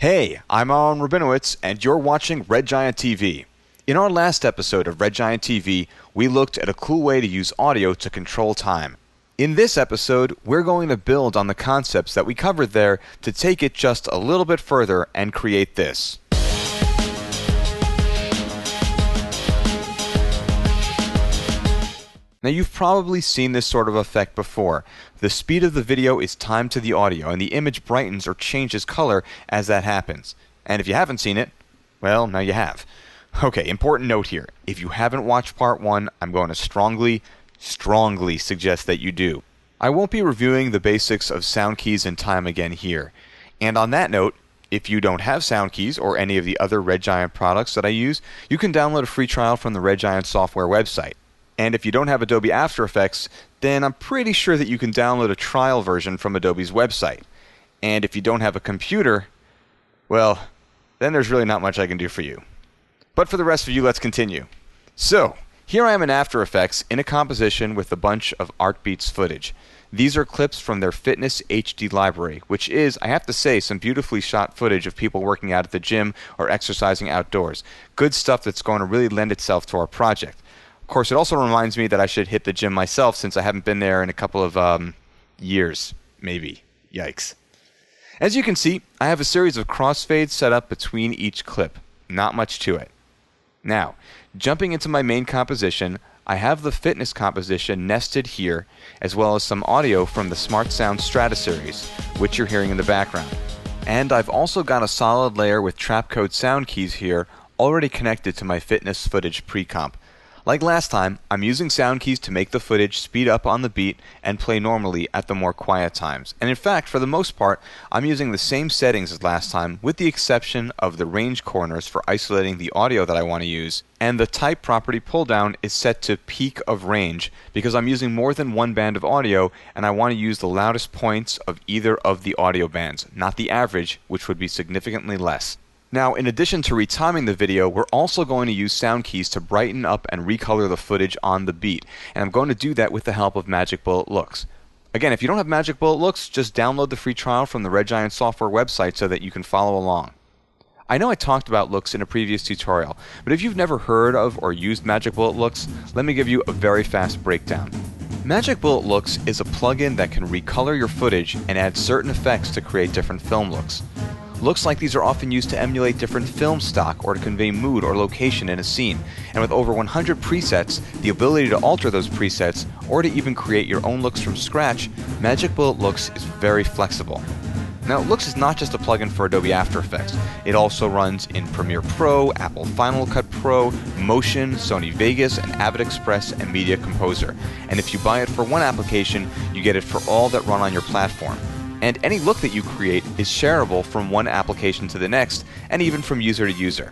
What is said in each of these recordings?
Hey, I'm Aharon Rabinowitz, and you're watching Red Giant TV. In our last episode of Red Giant TV, we looked at a cool way to use audio to control time. In this episode, we're going to build on the concepts that we covered there to take it just a little bit further and create this. Now, you've probably seen this sort of effect before. The speed of the video is timed to the audio, and the image brightens or changes color as that happens. And if you haven't seen it, well, now you have. Okay, important note here. If you haven't watched part 1, I'm going to strongly suggest that you do. I won't be reviewing the basics of sound keys and time again here. And on that note, if you don't have sound keys or any of the other Red Giant products that I use, you can download a free trial from the Red Giant software website. And if you don't have Adobe After Effects, then I'm pretty sure that you can download a trial version from Adobe's website. And if you don't have a computer, well, then there's really not much I can do for you. But for the rest of you, let's continue. So, here I am in After Effects in a composition with a bunch of ArtBeats footage. These are clips from their Fitness HD library, which is, I have to say, some beautifully shot footage of people working out at the gym or exercising outdoors. Good stuff that's going to really lend itself to our project. Of course, it also reminds me that I should hit the gym myself since I haven't been there in a couple of years, maybe. Yikes. As you can see, I have a series of crossfades set up between each clip. Not much to it. Now, jumping into my main composition, I have the fitness composition nested here, as well as some audio from the Smart Sound Strata series, which you're hearing in the background. And I've also got a solid layer with trapcode sound keys here, already connected to my fitness footage pre-comp. Like last time, I'm using sound keys to make the footage speed up on the beat and play normally at the more quiet times. And in fact, for the most part, I'm using the same settings as last time, with the exception of the range corners for isolating the audio that I want to use. And the type property pull down is set to peak of range because I'm using more than one band of audio and I want to use the loudest points of either of the audio bands, not the average, which would be significantly less. Now, in addition to retiming the video, we're also going to use sound keys to brighten up and recolor the footage on the beat, and I'm going to do that with the help of Magic Bullet Looks. Again, if you don't have Magic Bullet Looks, just download the free trial from the Red Giant software website so that you can follow along. I know I talked about looks in a previous tutorial, but if you've never heard of or used Magic Bullet Looks, let me give you a very fast breakdown. Magic Bullet Looks is a plugin that can recolor your footage and add certain effects to create different film looks. Looks like these are often used to emulate different film stock or to convey mood or location in a scene, and with over 100 presets, the ability to alter those presets, or to even create your own looks from scratch, Magic Bullet Looks is very flexible. Now, Looks is not just a plugin for Adobe After Effects. It also runs in Premiere Pro, Apple Final Cut Pro, Motion, Sony Vegas, and Avid Express and Media Composer. And if you buy it for one application, you get it for all that run on your platform. And any look that you create is shareable from one application to the next, and even from user to user.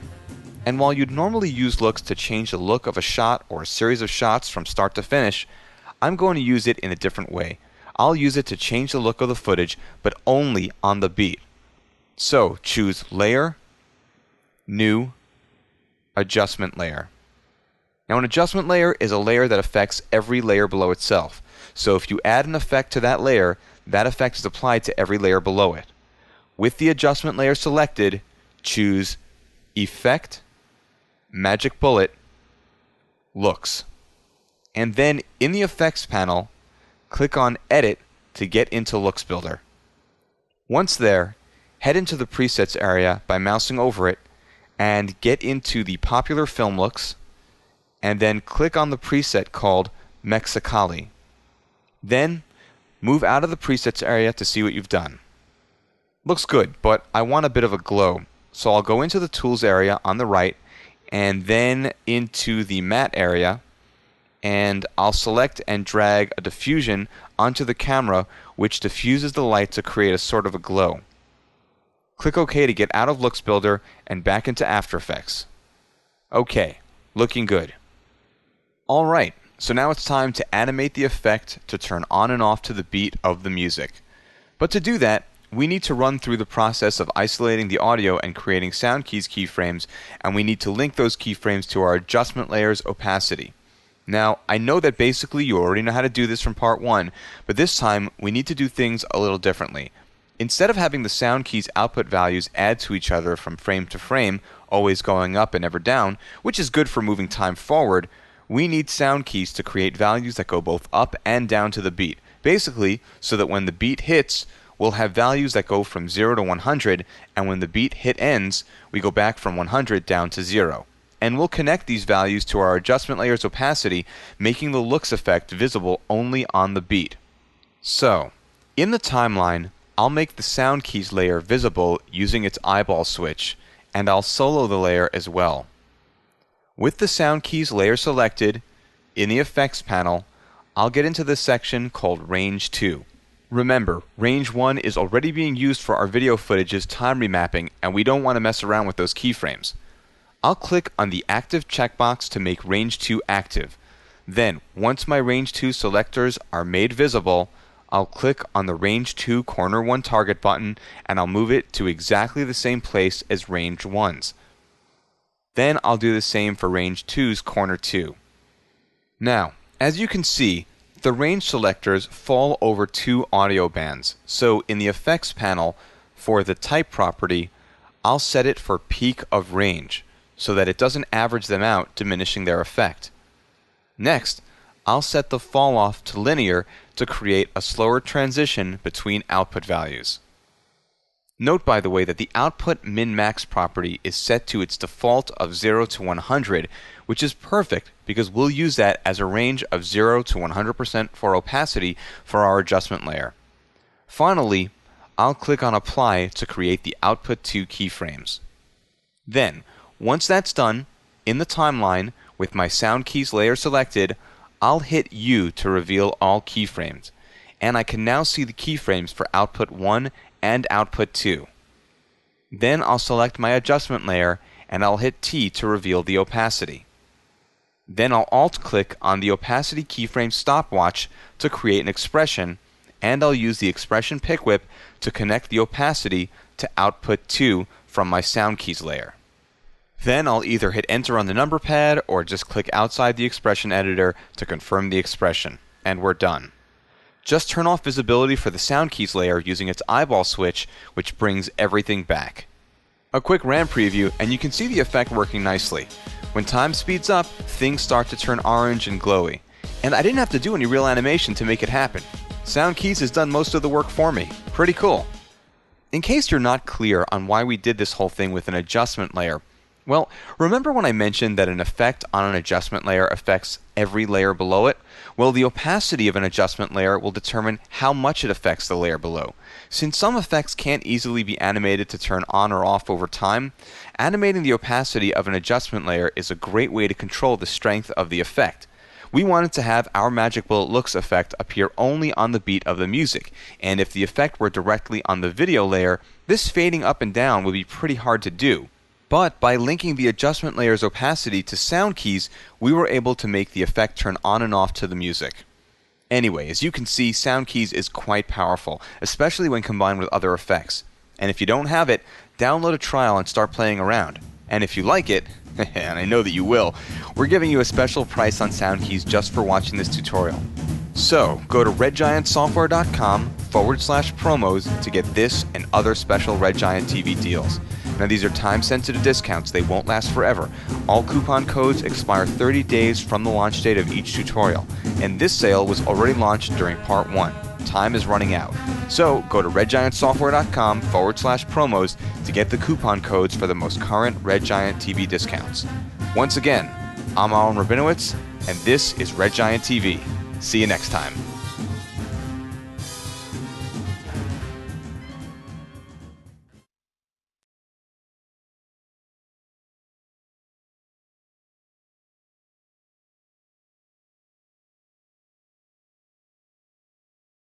And while you'd normally use Looks to change the look of a shot or a series of shots from start to finish, I'm going to use it in a different way. I'll use it to change the look of the footage, but only on the beat. So, choose Layer, New, Adjustment Layer. Now, an adjustment layer is a layer that affects every layer below itself. So if you add an effect to that layer, that effect is applied to every layer below it. With the adjustment layer selected, choose Effect, Magic Bullet, Looks. And then in the Effects panel, click on Edit to get into Looks Builder. Once there, head into the Presets area by mousing over it and get into the Popular Film Looks, and then click on the preset called Mexicali. Then, move out of the presets area to see what you've done. Looks good, but I want a bit of a glow, so I'll go into the Tools area on the right, and then into the Matte area, and I'll select and drag a diffusion onto the camera, which diffuses the light to create a sort of a glow. Click OK to get out of Looks Builder and back into After Effects. OK, looking good. Alright, so now it's time to animate the effect to turn on and off to the beat of the music. But to do that, we need to run through the process of isolating the audio and creating sound keys keyframes, and we need to link those keyframes to our adjustment layer's opacity. Now, I know that basically you already know how to do this from part 1, but this time we need to do things a little differently. Instead of having the sound key's output values add to each other from frame to frame, always going up and never down, which is good for moving time forward, we need sound keys to create values that go both up and down to the beat. Basically, so that when the beat hits, we'll have values that go from 0 to 100, and when the beat hit ends, we go back from 100 down to 0. And we'll connect these values to our adjustment layer's opacity, making the looks effect visible only on the beat. So, in the timeline, I'll make the sound keys layer visible using its eyeball switch, and I'll solo the layer as well. With the sound keys layer selected, in the effects panel, I'll get into the section called Range 2. Remember, Range 1 is already being used for our video footage's time remapping, and we don't want to mess around with those keyframes. I'll click on the Active checkbox to make Range 2 active. Then, once my Range 2 selectors are made visible, I'll click on the Range 2 Corner 1 Target button, and I'll move it to exactly the same place as Range 1's. Then I'll do the same for Range 2's Corner 2. Now, as you can see, the range selectors fall over two audio bands. So in the effects panel, for the type property, I'll set it for peak of range, so that it doesn't average them out, diminishing their effect. Next, I'll set the fall off to linear to create a slower transition between output values. Note, by the way, that the output min-max property is set to its default of 0 to 100, which is perfect because we'll use that as a range of 0 to 100% for opacity for our adjustment layer. Finally, I'll click on Apply to create the output 2 keyframes. Then, once that's done, in the timeline, with my sound keys layer selected, I'll hit U to reveal all keyframes, and I can now see the keyframes for output 1 and output 2. Then I'll select my adjustment layer and I'll hit T to reveal the opacity. Then I'll alt-click on the opacity keyframe stopwatch to create an expression, and I'll use the expression pick whip to connect the opacity to output 2 from my sound keys layer. Then I'll either hit enter on the number pad or just click outside the expression editor to confirm the expression, and we're done. Just turn off visibility for the sound keys layer using its eyeball switch, which brings everything back. A quick RAM preview and you can see the effect working nicely. When time speeds up, things start to turn orange and glowy. And I didn't have to do any real animation to make it happen. Sound Keys has done most of the work for me. Pretty cool. In case you're not clear on why we did this whole thing with an adjustment layer, well, remember when I mentioned that an effect on an adjustment layer affects every layer below it? Well, the opacity of an adjustment layer will determine how much it affects the layer below. Since some effects can't easily be animated to turn on or off over time, animating the opacity of an adjustment layer is a great way to control the strength of the effect. We wanted to have our Magic Bullet Looks effect appear only on the beat of the music, and if the effect were directly on the video layer, this fading up and down would be pretty hard to do. But by linking the adjustment layer's opacity to sound keys, we were able to make the effect turn on and off to the music. Anyway, as you can see, sound keys is quite powerful, especially when combined with other effects. And if you don't have it, download a trial and start playing around. And if you like it, and I know that you will, we're giving you a special price on sound keys just for watching this tutorial. So, go to redgiantsoftware.com/promos to get this and other special Red Giant TV deals. Now, these are time-sensitive discounts. They won't last forever. All coupon codes expire 30 days from the launch date of each tutorial, and this sale was already launched during Part 1. Time is running out. So, go to redgiantsoftware.com/promos to get the coupon codes for the most current Red Giant TV discounts. Once again, I'm Aharon Rabinowitz, and this is Red Giant TV. See you next time.